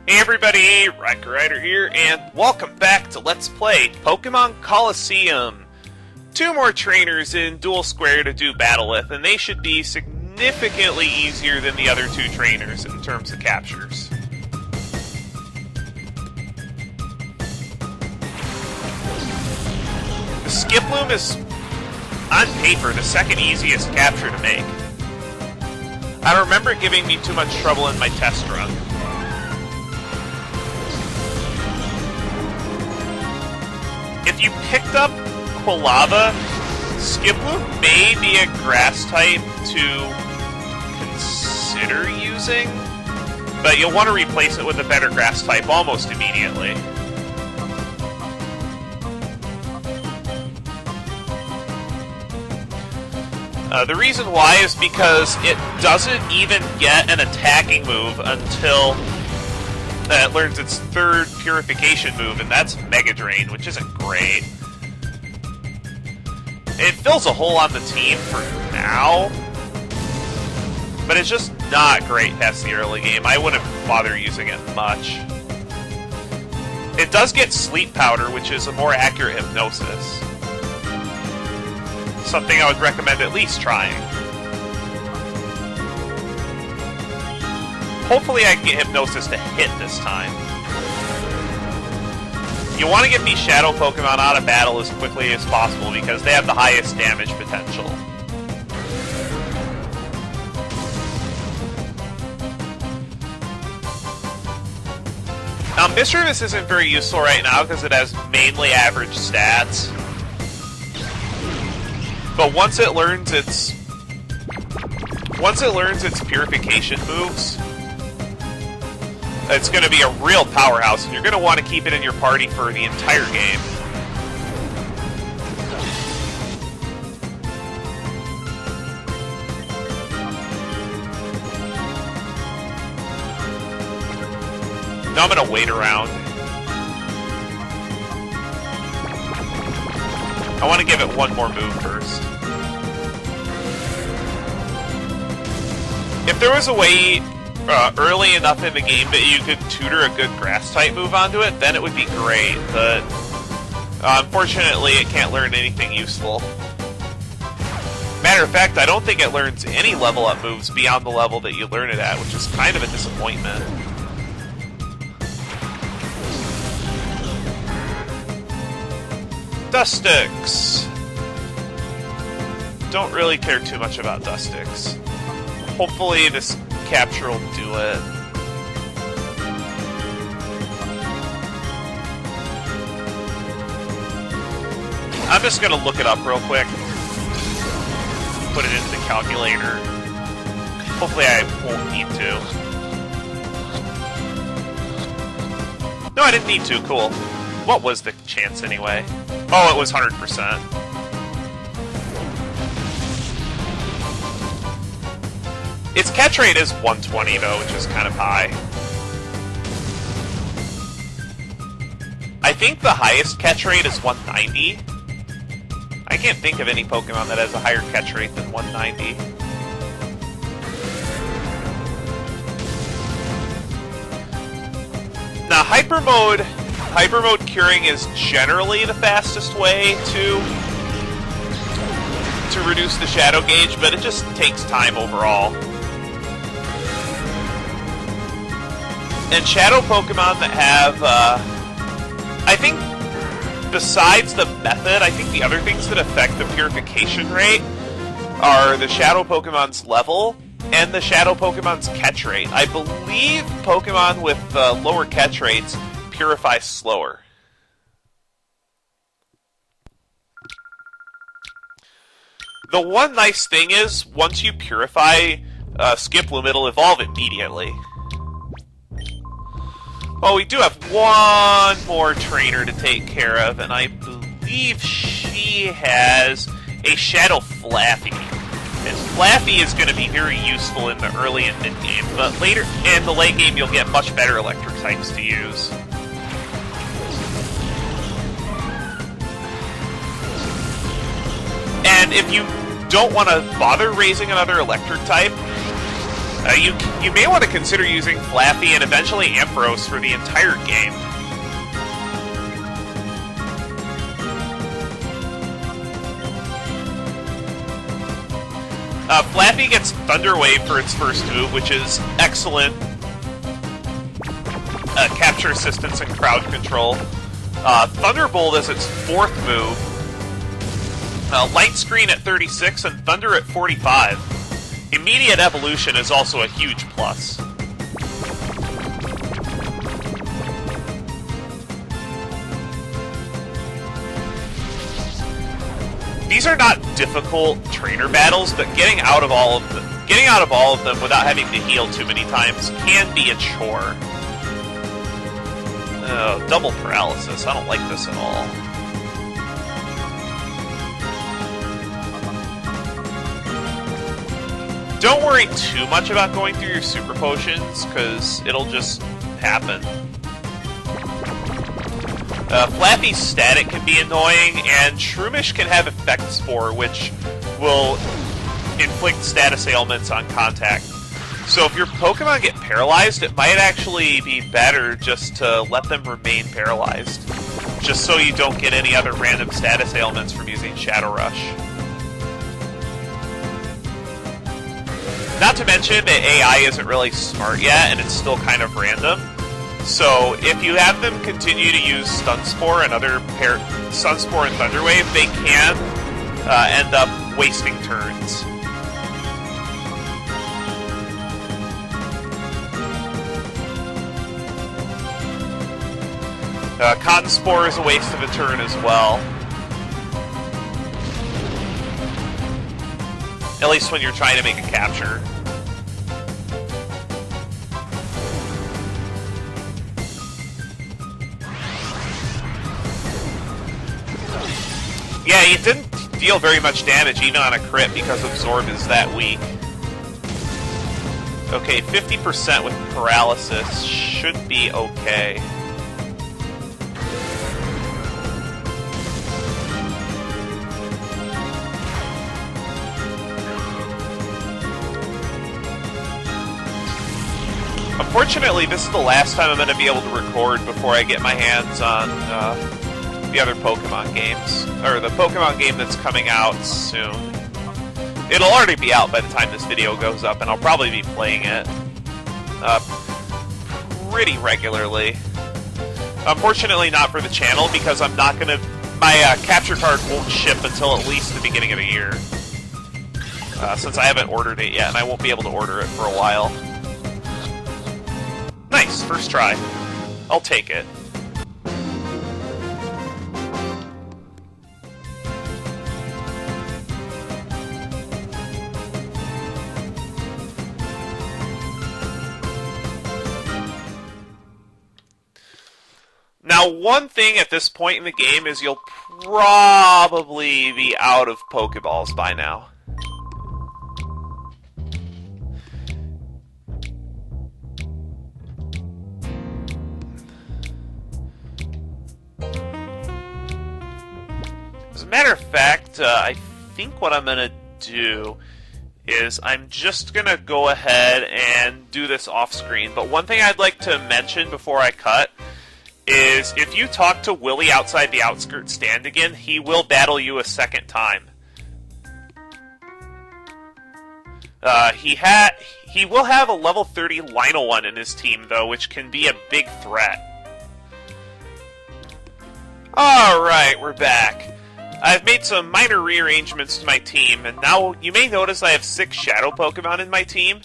Hey everybody, Riker Rider here, and welcome back to Let's Play Pokémon Colosseum. 2 more trainers in Duel Square to do battle with, and they should be significantly easier than the other 2 trainers in terms of captures. The Skiploom is, on paper, the second easiest capture to make. I don't remember it giving me too much trouble in my test run. If you picked up Quilava, Skiploom may be a grass type to consider using, but you'll want to replace it with a better grass type almost immediately. The reason why is because it doesn't even get an attacking move until it learns its 3rd purification move, and that's Mega Drain, which isn't great. It fills a hole on the team for now, but it's just not great past the early game. I wouldn't bother using it much. It does get Sleep Powder, which is a more accurate hypnosis. Something I would recommend at least trying. Hopefully I can get Hypnosis to hit this time. You want to get these Shadow Pokemon out of battle as quickly as possible because they have the highest damage potential. Now, Mischievous isn't very useful right now because it has mainly average stats. But once it learns its purification moves, it's going to be a real powerhouse, and you're going to want to keep it in your party for the entire game. Now I'm going to wait around. I want to give it one more move first. If there was a way early enough in the game that you could tutor a good grass-type move onto it, then it would be great, but unfortunately it can't learn anything useful. Matter of fact, I don't think it learns any level-up moves beyond the level that you learn it at, which is kind of a disappointment. Dustix! Don't really care too much about Dustix. Hopefully this capture will do it. I'm just gonna look it up real quick. Put it into the calculator. Hopefully I won't need to. No, I didn't need to. Cool. What was the chance anyway? Oh, it was 100%. Its catch rate is 120 though, which is kind of high. I think the highest catch rate is 190. I can't think of any Pokemon that has a higher catch rate than 190. Now, Hyper Mode curing is generally the fastest way to reduce the Shadow Gauge, but it just takes time overall. And Shadow Pokemon that have, I think, besides the method, I think the other things that affect the purification rate are the Shadow Pokemon's level and the Shadow Pokemon's catch rate. I believe Pokemon with lower catch rates purify slower. The one nice thing is, once you purify Skiploom, it'll evolve immediately. Well, we do have one more trainer to take care of, and I believe she has a Shadow Flaffy. And Flaffy is going to be very useful in the early and mid-game, but later in the late game you'll get much better electric types to use. And if you don't want to bother raising another electric type, You may want to consider using Flappy and eventually Ampharos for the entire game. Flappy gets Thunder Wave for its first move, which is excellent capture assistance and crowd control. Thunderbolt is its fourth move. Light Screen at 36 and Thunder at 45. Immediate Evolution is also a huge plus. These are not difficult trainer battles, but getting out of all of them without having to heal too many times can be a chore. Oh, double paralysis. I don't like this at all. Don't worry too much about going through your super potions, because it'll just happen. Flappy's static can be annoying, and Shroomish can have Effect Spore, which will inflict status ailments on contact. So if your Pokemon get paralyzed, it might actually be better just to let them remain paralyzed, just so you don't get any other random status ailments from using Shadow Rush. Not to mention that AI isn't really smart yet, and it's still kind of random. So if you have them continue to use Stun Spore and other Stun Spore and Thunder Wave, they can end up wasting turns. Cotton Spore is a waste of a turn as well. At least when you're trying to make a capture. Yeah, you didn't deal very much damage even on a crit because Absorb is that weak. Okay, 50% with paralysis should be okay. Unfortunately, this is the last time I'm going to be able to record before I get my hands on the other Pokemon games. Or the Pokemon game that's coming out soon. It'll already be out by the time this video goes up, and I'll probably be playing it pretty regularly. Unfortunately not for the channel, because I'm not going to... My capture card won't ship until at least the beginning of the year. Since I haven't ordered it yet, and I won't be able to order it for a while. Nice, first try. I'll take it. Now, one thing at this point in the game is you'll probably be out of Pokeballs by now. As a matter of fact, I think what I'm going to do is I'm just going to go ahead and do this off-screen. But one thing I'd like to mention before I cut is if you talk to Willie outside the outskirt stand again, he will battle you a second time. He will have a level 30 Linoone in his team, though, which can be a big threat. Alright, we're back. I've made some minor rearrangements to my team, and now you may notice I have 6 Shadow Pokemon in my team.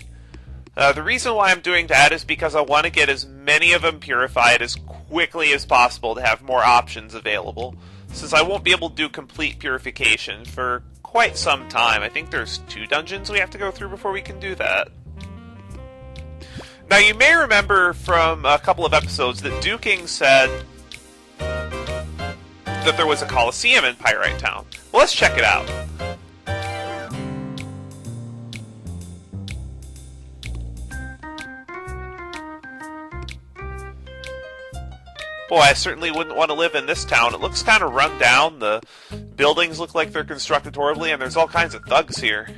The reason why I'm doing that is because I want to get as many of them purified as quickly as possible to have more options available, since I won't be able to do complete purification for quite some time. I think there's 2 dungeons we have to go through before we can do that. Now, you may remember from a couple of episodes that Duking said that there was a Colosseum in Pyrite Town. Well, let's check it out. Boy, I certainly wouldn't want to live in this town. It looks kind of run down, the buildings look like they're constructed horribly, and there's all kinds of thugs here.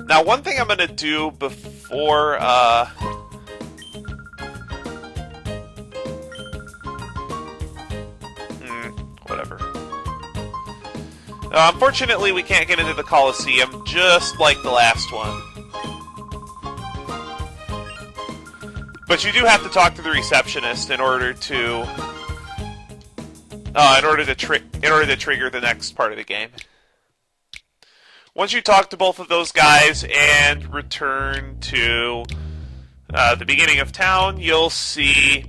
Now, one thing I'm gonna do before, whatever. Unfortunately, we can't get into the Colosseum, just like the last one. But you do have to talk to the receptionist in order to trigger the next part of the game. Once you talk to both of those guys and return to the beginning of town, you'll see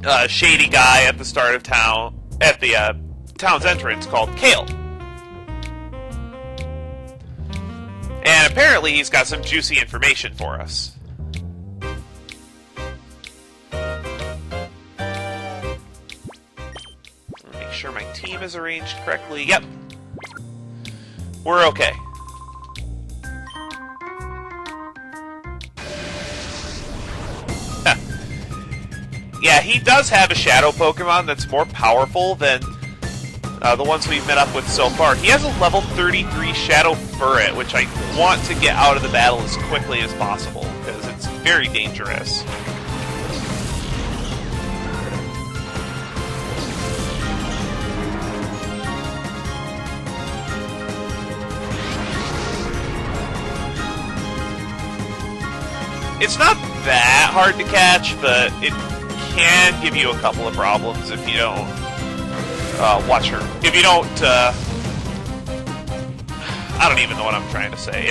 a shady guy at the start of town, at the town's entrance, called Kale. And apparently he's got some juicy information for us. Make sure my team is arranged correctly. Yep. We're okay. Yeah, he does have a shadow Pokemon that's more powerful than the ones we've met up with so far. He has a level 33 Shadow Furret, which I want to get out of the battle as quickly as possible, because it's very dangerous. It's not that hard to catch, but it can give you a couple of problems if you don't watch her. If you don't, I don't even know what I'm trying to say.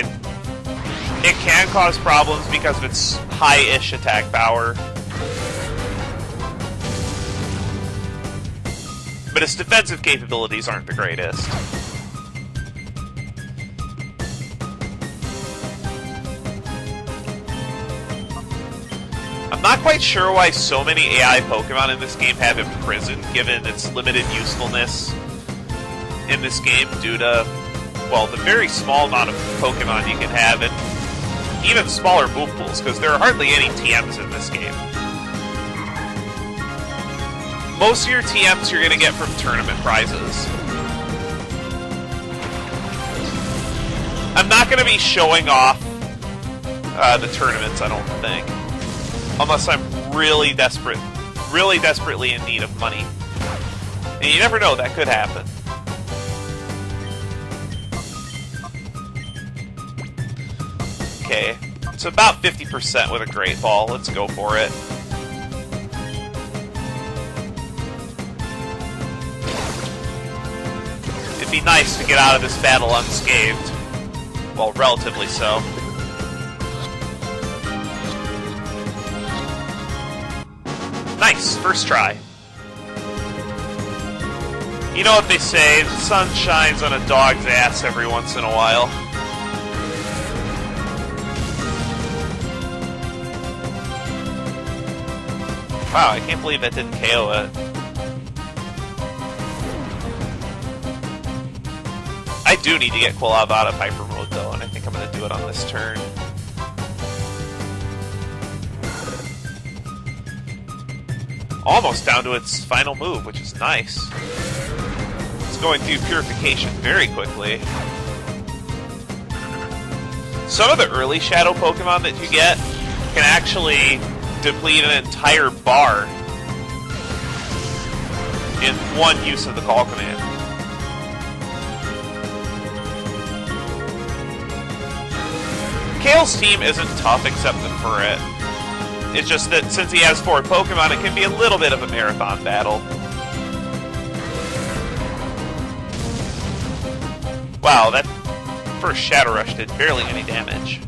It can cause problems because of its high-ish attack power. But its defensive capabilities aren't the greatest. I'm not quite sure why so many AI Pokemon in this game have Imprisoned, given its limited usefulness in this game due to, well, the very small amount of Pokemon you can have, and even smaller move pools, because there are hardly any TMs in this game. Most of your TMs you're going to get from tournament prizes. I'm not going to be showing off the tournaments, I don't think. Unless I'm really desperately in need of money. And you never know, that could happen. Okay, it's about 50% with a Great Ball. Let's go for it. It'd be nice to get out of this battle unscathed. Well, relatively so. Nice, first try. You know what they say, the sun shines on a dog's ass every once in a while. Wow, I can't believe that didn't KO it. I do need to get Quilava out of Hyper Mode though, and I think I'm going to do it on this turn. Almost down to its final move, which is nice. It's going through Purification very quickly. Some of the early Shadow Pokemon that you get can actually deplete an entire bar in one use of the call command. Kale's team isn't tough except the Furret. It's just that since he has 4 Pokemon, it can be a little bit of a marathon battle. Wow, that first Shadow Rush did barely any damage.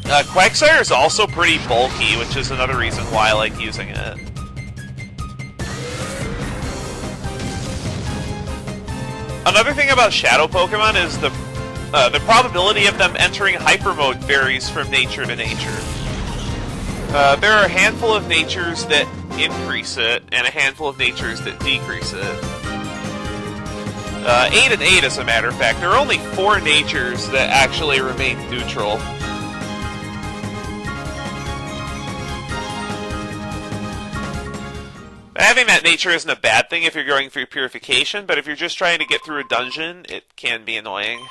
Quagsire is also pretty bulky, which is another reason why I like using it. Another thing about Shadow Pokemon is the probability of them entering Hyper Mode varies from nature to nature. There are a handful of natures that increase it, and a handful of natures that decrease it. 8 and 8, as a matter of fact. There are only 4 natures that actually remain neutral. Having that nature isn't a bad thing if you're going through purification, but if you're just trying to get through a dungeon, it can be annoying.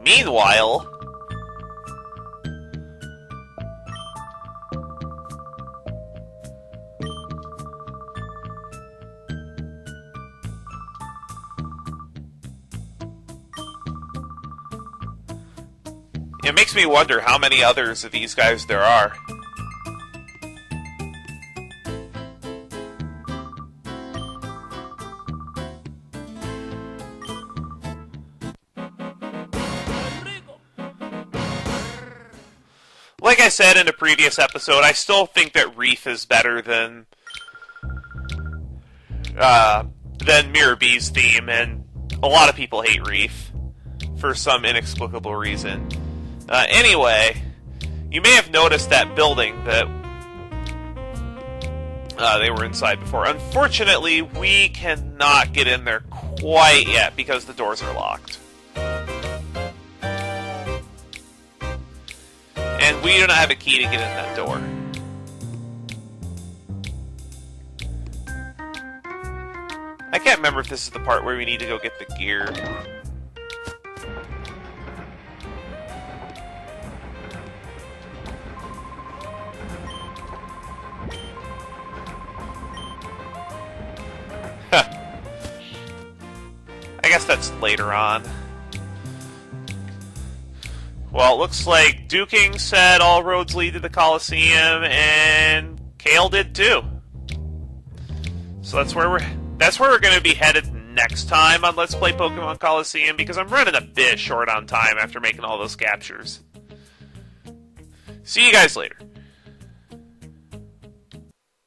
Meanwhile, it makes me wonder how many others of these guys there are. Like I said in a previous episode, I still think that Reef is better than Mirror B's theme, and a lot of people hate Reef for some inexplicable reason. Anyway, you may have noticed that building that they were inside before. Unfortunately, we cannot get in there quite yet because the doors are locked. And we do not have a key to get in that door. I can't remember if this is the part where we need to go get the gear. I guess that's later on. Well, it looks like Duking said all roads lead to the Colosseum, and Kale did too. So that's where we're going to be headed next time on Let's Play Pokemon Colosseum, because I'm running a bit short on time after making all those captures. See you guys later.